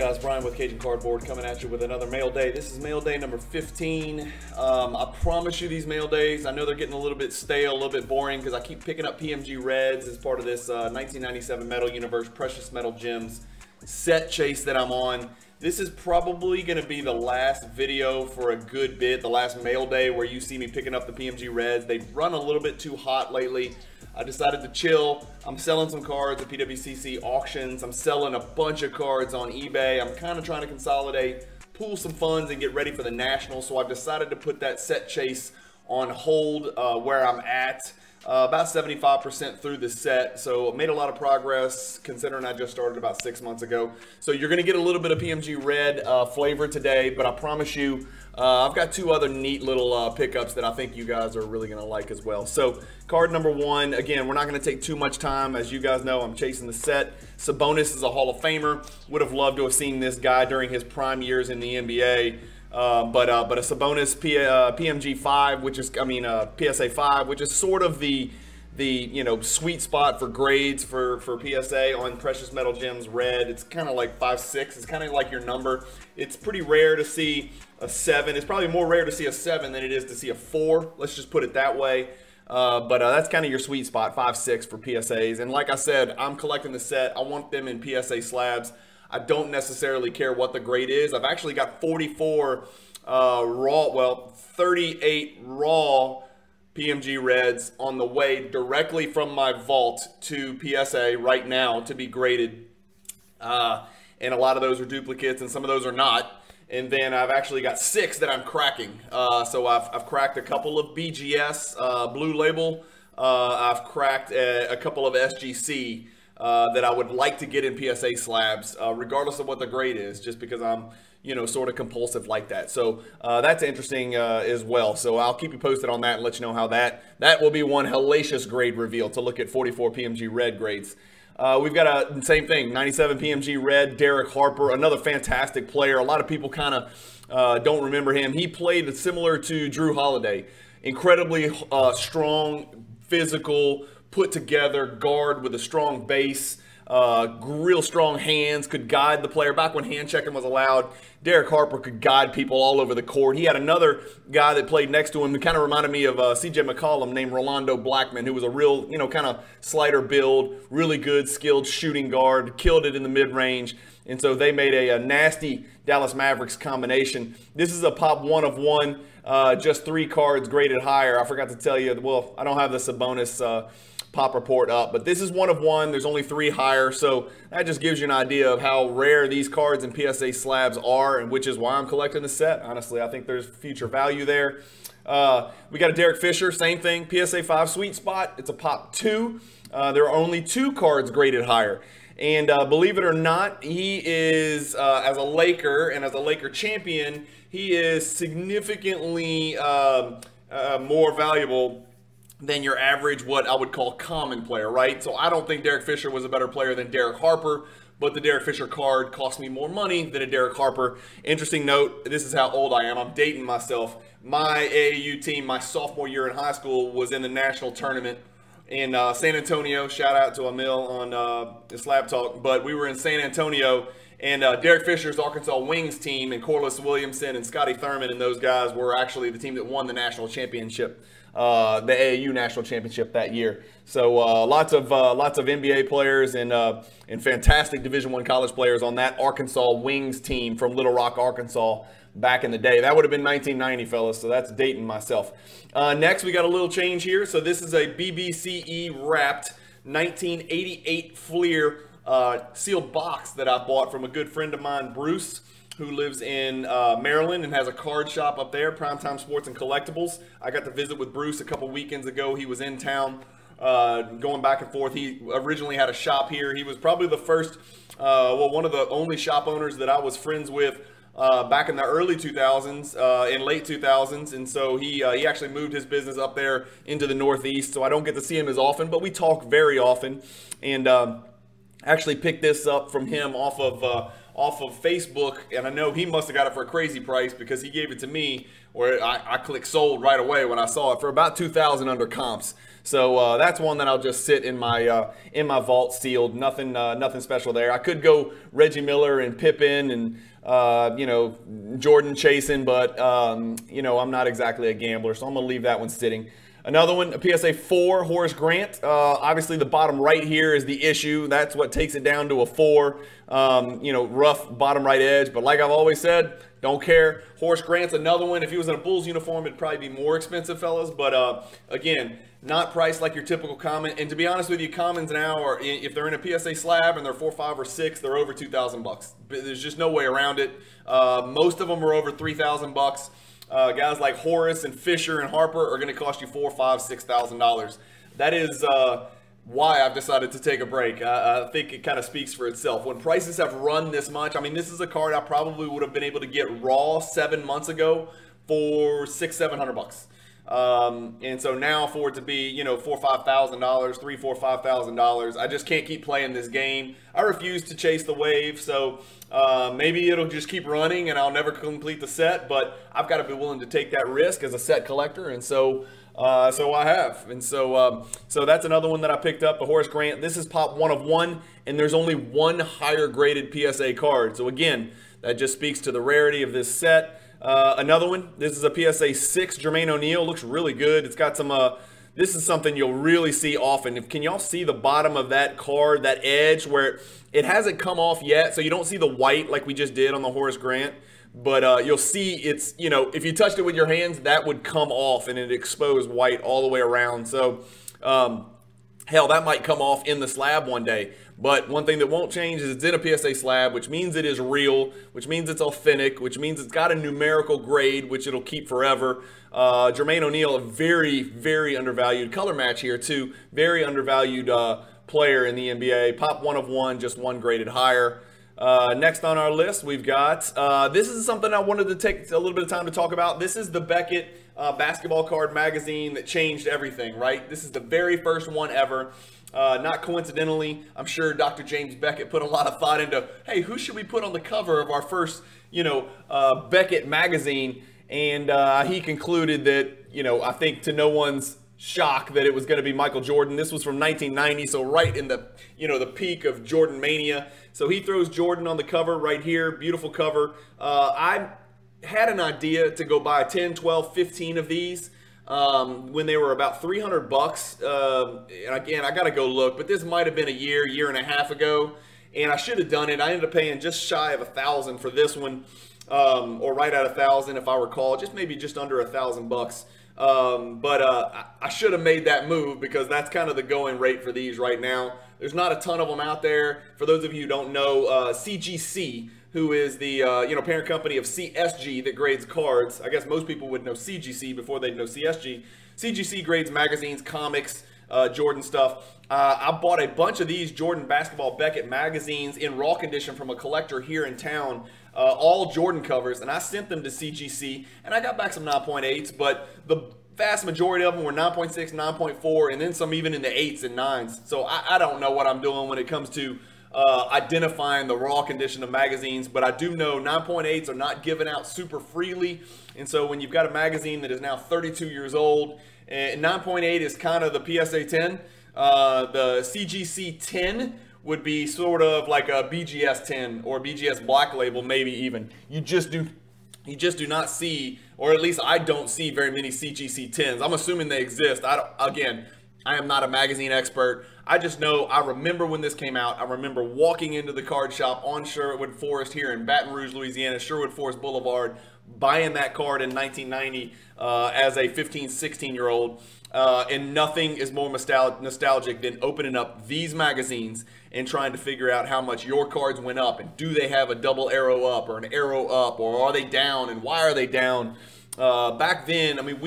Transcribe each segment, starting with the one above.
guys, Brian with Cajun Cardboard coming at you with another mail day. This is mail day number 15. I promise you these mail days, I know they're getting a little bit stale, a little bit boring because I keep picking up PMG Reds as part of this 1997 Metal Universe Precious Metal Gems set chase that I'm on. This is probably going to be the last video for a good bit, the last mail day where you see me picking up the PMG Reds. They've run a little bit too hot lately. I decided to chill. I'm selling some cards at PWCC Auctions. I'm selling a bunch of cards on eBay. I'm kind of trying to consolidate, pool some funds, and get ready for the Nationals. So I've decided to put that set chase on hold where I'm at. About 75% through the set, so made a lot of progress considering I just started about 6 months ago. So you're going to get a little bit of PMG Red flavor today, but I promise you I've got two other neat little pickups that I think you guys are really going to like as well. So card number one, again, we're not going to take too much time. As you guys know, I'm chasing the set. Sabonis is a Hall of Famer. Would have loved to have seen this guy during his prime years in the NBA. But a Sabonis PMG 5, which is, PSA 5, which is sort of the sweet spot for grades for PSA on Precious Metal Gems Red. It's kind of like 5.6. It's kind of like your number. It's pretty rare to see a 7. It's probably more rare to see a 7 than it is to see a 4. Let's just put it that way. But that's kind of your sweet spot, 5.6 for PSAs. And like I said, I'm collecting the set. I want them in PSA slabs. I don't necessarily care what the grade is. I've actually got 44 raw, 38 raw PMG Reds on the way directly from my vault to PSA right now to be graded. And a lot of those are duplicates and some of those are not. And then I've actually got 6 that I'm cracking. So I've cracked a couple of BGS Blue Label. I've cracked a couple of SGC. That I would like to get in PSA slabs, regardless of what the grade is, just because I'm, sort of compulsive like that. So that's interesting as well. So I'll keep you posted on that and let you know how that will be one hellacious grade reveal to look at 44 PMG Red grades. We've got a same thing, 97 PMG Red, Derek Harper, another fantastic player. A lot of people kind of don't remember him. He played similar to Drew Holiday, incredibly strong, physical, put together guard with a strong base, real strong hands, could guide the player. Back when hand checking was allowed, Derek Harper could guide people all over the court. He had another guy that played next to him who kind of reminded me of CJ McCollum named Rolando Blackman, who was a real, kind of slider build, really good, skilled shooting guard, killed it in the mid-range. And so they made a nasty Dallas Mavericks combination. This is a pop 1 of 1, just 3 cards graded higher. I forgot to tell you, well, I don't have the Sabonis pop report up, but this is 1 of 1. There's only 3 higher, so that just gives you an idea of how rare these cards in PSA slabs are, and which is why I'm collecting the set. Honestly, I think there's future value there. We got a Derek Fisher, same thing, PSA 5 sweet spot. It's a pop 2. There are only 2 cards graded higher. And believe it or not, he is, as a Laker and as a Laker champion, he is significantly more valuable than your average, what I would call common player, right? So I don't think Derek Fisher was a better player than Derek Harper, but the Derek Fisher card cost me more money than a Derek Harper. Interesting note, this is how old I am. I'm dating myself. My AAU team, my sophomore year in high school, was in the national tournament in San Antonio. Shout out to Emil on Slab Talk. But we were in San Antonio, and Derek Fisher's Arkansas Wings team and Corliss Williamson and Scotty Thurman and those guys were actually the team that won the national championship. The AAU national championship that year. So lots of NBA players and fantastic Division I college players on that Arkansas Wings team from Little Rock, Arkansas back in the day. That would have been 1990, fellas, so that's dating myself. Next, we got a little change here. So this is a BBCE wrapped 1988 Fleer sealed box that I bought from a good friend of mine, Bruce, who lives in Maryland and has a card shop up there, Primetime Sports and Collectibles. I got to visit with Bruce a couple weekends ago. He was in town going back and forth. He originally had a shop here. He was probably the first, one of the only shop owners that I was friends with back in the early 2000s, in late 2000s. And so he actually moved his business up there into the Northeast. So I don't get to see him as often, but we talk very often. And actually picked this up from him off off of Facebook, and I know he must have got it for a crazy price because he gave it to me, where I clicked sold right away when I saw it for about $2,000 under comps. So that's one that I'll just sit in my vault sealed. Nothing special there. I could go Reggie Miller and Pippen and you know, Jordan chasing, but you know, I'm not exactly a gambler, so I'm gonna leave that one sitting. Another one, a PSA 4, Horace Grant. Obviously, the bottom right here is the issue. That's what takes it down to a 4. You know, rough bottom right edge. But like I've always said, don't care. Horace Grant's another one. If he was in a Bulls uniform, it'd probably be more expensive, fellas. But again, not priced like your typical common. And to be honest with you, commons now are, if they're in a PSA slab and they're 4, 5, or 6, they're over $2,000. There's just no way around it. Most of them are over $3,000. Guys like Horace and Fisher and Harper are going to cost you $4,000, $5,000, $6,000. That is why I've decided to take a break. I think it kind of speaks for itself. When prices have run this much, I mean, this is a card I probably would have been able to get raw 7 months ago for $600, $700. And so now for it to be, you know, $4,000 or $5,000, $3,000, $4,000, $5,000, I just can't keep playing this game. I refuse to chase the wave, so maybe it'll just keep running and I'll never complete the set, but I've got to be willing to take that risk as a set collector, and so I have. And so that's another one that I picked up, the Horace Grant. This is pop 1 of 1, and there's only one higher graded PSA card. So again, that just speaks to the rarity of this set. Another one, this is a PSA 6, Jermaine O'Neal. Looks really good. It's got some, this is something you'll really see often. Can y'all see the bottom of that card, that edge where it hasn't come off yet? So you don't see the white like we just did on the Horace Grant. But you'll see it's, you know, if you touched it with your hands, that would come off and it exposed white all the way around. So, hell, that might come off in the slab one day. But one thing that won't change is it's in a PSA slab, which means it is real, which means it's authentic, which means it's got a numerical grade, which it'll keep forever. Jermaine O'Neal, a very, very undervalued color match here, too. Very undervalued player in the NBA. Pop 1 of 1, just one graded higher. Next on our list, we've got, this is something I wanted to take a little bit of time to talk about. This is the Beckett basketball card magazine that changed everything, right? This is the very first one ever. Not coincidentally, I'm sure Dr. James Beckett put a lot of thought into, hey, who should we put on the cover of our first, you know, Beckett magazine? And he concluded that, you know, I think to no one's shock that it was going to be Michael Jordan. This was from 1990, so right in the, you know, the peak of Jordan mania. So he throws Jordan on the cover right here. Beautiful cover. I had an idea to go buy 10, 12, 15 of these when they were about $300. And again, I got to go look, but this might have been a year and a half ago, and I should have done it. I ended up paying just shy of $1,000 for this one, or right at $1,000 if I recall, maybe just under $1,000. But I should have made that move because that's kind of the going rate for these right now. There's not a ton of them out there. For those of you who don't know, CGC, who is the you know, parent company of CSG that grades cards. I guess most people would know CGC before they'd know CSG. CGC grades magazines, comics, Jordan stuff. I bought a bunch of these Jordan Basketball Beckett magazines in raw condition from a collector here in town. All Jordan covers, and I sent them to CGC, and I got back some 9.8s, but the vast majority of them were 9.6, 9.4, and then some even in the 8s and 9s. So I don't know what I'm doing when it comes to identifying the raw condition of magazines, but I do know 9.8s are not given out super freely, and so when you've got a magazine that is now 32 years old, and 9.8 is kind of the PSA 10, the CGC 10 would be sort of like a BGS 10 or BGS Black Label, maybe even. You just do not see, or at least I don't see very many CGC 10s. I'm assuming they exist. Again, I am not a magazine expert. I just know I remember when this came out. I remember walking into the card shop on Sherwood Forest here in Baton Rouge, Louisiana, Sherwood Forest Boulevard, buying that card in 1990 as a 15, 16-year-old. And nothing is more nostalgic than opening up these magazines and trying to figure out how much your cards went up, and do they have a double arrow up or an arrow up, or are they down, and why are they down? Back then, I mean,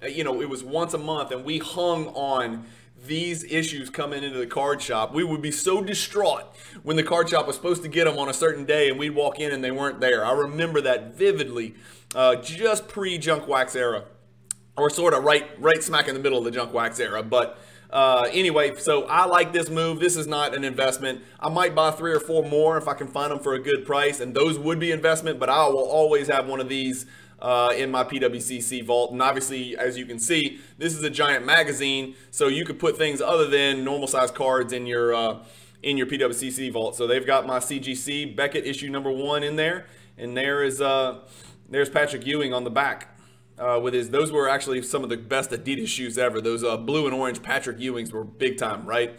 you know, it was once a month, and we hung on these issues coming into the card shop. We would be so distraught when the card shop was supposed to get them on a certain day, and we'd walk in and they weren't there. I remember that vividly, just pre-junk wax era, or sort of right smack in the middle of the junk wax era. But Anyway, so I like this move. This is not an investment. I might buy 3 or 4 more if I can find them for a good price, and those would be investment, but I will always have one of these in my PWCC vault. And obviously, as you can see, this is a giant magazine, so you could put things other than normal size cards in your PWCC vault. So they've got my CGC Beckett issue number 1 in there, and there's Patrick Ewing on the back. With his, those were actually some of the best Adidas shoes ever. Those blue and orange Patrick Ewings were big time, right?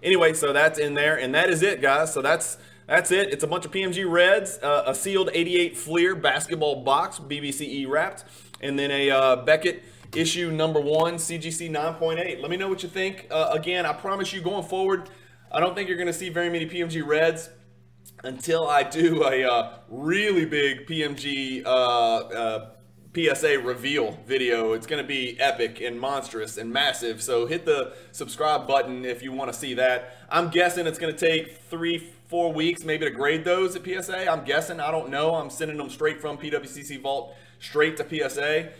Anyway, so that's in there, and that is it, guys. So that's it. It's a bunch of PMG Reds, a sealed 88 Fleer basketball box, BBCE wrapped, and then a Beckett issue number 1 CGC 9.8. Let me know what you think. Again, I promise you, going forward, I don't think you're going to see very many PMG Reds until I do a really big PMG PSA reveal video. It's going to be epic and monstrous and massive, so hit the subscribe button if you want to see that. I'm guessing it's going to take 3-4 weeks maybe to grade those at PSA. I'm guessing. I don't know. I'm sending them straight from PWCC Vault straight to PSA.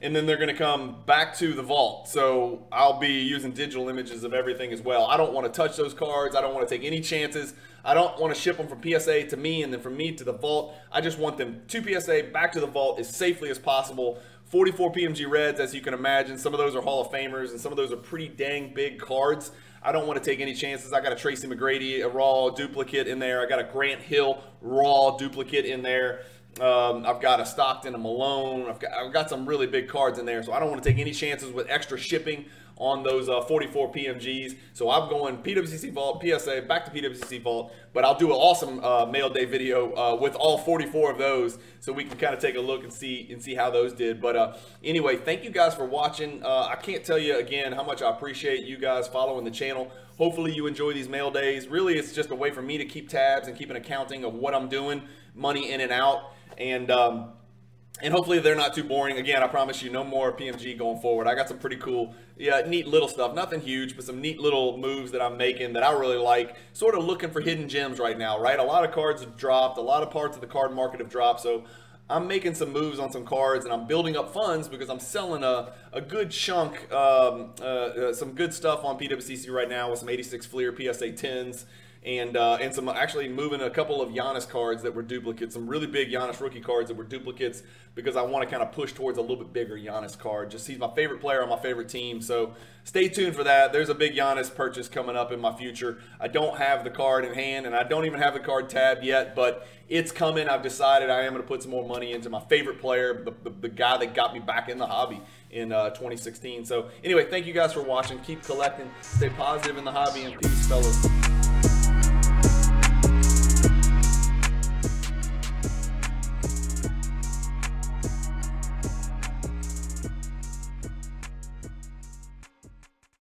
And then they're going to come back to the vault. So I'll be using digital images of everything as well. I don't want to touch those cards. I don't want to take any chances. I don't want to ship them from PSA to me and then from me to the vault. I just want them to PSA, back to the vault as safely as possible. 44 PMG Reds, as you can imagine. Some of those are Hall of Famers, and some of those are pretty dang big cards. I don't want to take any chances. I got a Tracy McGrady, a raw duplicate in there. I got a Grant Hill raw duplicate in there. I've got a Stockton, a Malone. I've got some really big cards in there, so I don't want to take any chances with extra shipping on those 44 PMGs. So I'm going PWCC Vault, PSA, back to PWCC Vault, but I'll do an awesome mail day video with all 44 of those, so we can kind of take a look and see how those did. But anyway, thank you guys for watching. I can't tell you again how much I appreciate you guys following the channel. Hopefully you enjoy these mail days. Really, it's just a way for me to keep tabs and keep an accounting of what I'm doing, money in and out. And hopefully they're not too boring. Again, I promise you, no more PMG going forward. I got some pretty cool, neat little stuff. Nothing huge, but some neat little moves that I'm making that I really like. Sort of looking for hidden gems right now, right? A lot of cards have dropped. A lot of parts of the card market have dropped. So I'm making some moves on some cards, and I'm building up funds because I'm selling a good chunk, some good stuff on PWCC right now with some 86 Fleer PSA 10s. And some actually moving a couple of Giannis cards that were duplicates, some really big Giannis rookie cards that were duplicates, because I want to kind of push towards a little bit bigger Giannis card. Just he's my favorite player on my favorite team, so stay tuned for that. There's a big Giannis purchase coming up in my future. I don't have the card in hand, and I don't even have the card tabbed yet, but it's coming. I've decided I am going to put some more money into my favorite player, the guy that got me back in the hobby in 2016. So anyway, thank you guys for watching. Keep collecting, stay positive in the hobby, and peace, fellas.